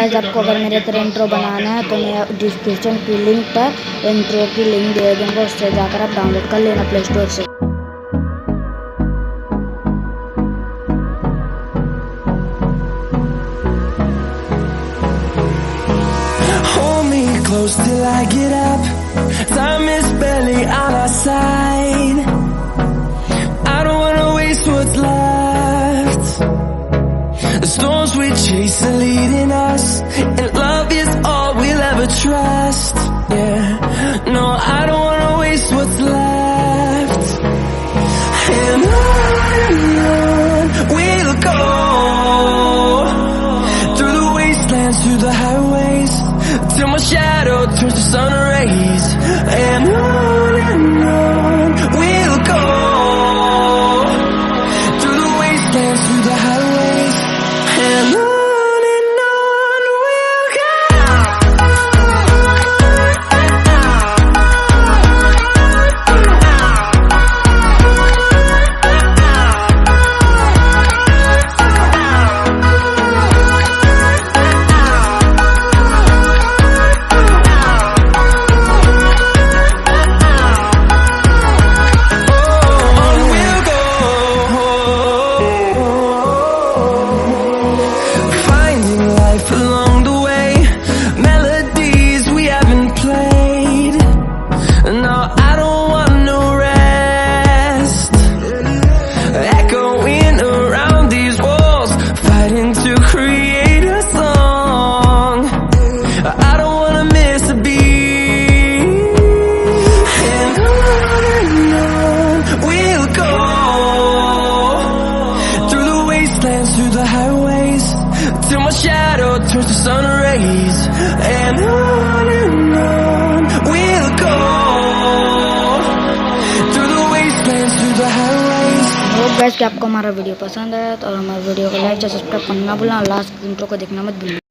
Guys आपको अगर मेरे तरह इंट्रो बनाना है तो मैं डिस्क्रिप्शन की लिंक पर इंट्रो की लिंक दे दूँगा, उससे जाकर आप डाउनलोड कर लेना प्ले स्टोर से। Close till I get up. Time is barely on our side. I don't wanna waste what's left. The storms we chase are leading us, and love is all we'll ever trust. Yeah, no, I don't wanna waste what's left. And on we'll go, through the wastelands, through the highways, till my shadow turns to sun rays. And on we'll go, through the wastelands, through the highways, and on we'll go. Through the highways, till my shadow turns to sun rays. And on we'll go, through the wastelands, through the highways. Hope guys कि आपको हमारा video पसंद आया तो हमारे video को like और subscribe करना ना भूलना और लास्ट इंट्रो को देखना मत भूलना।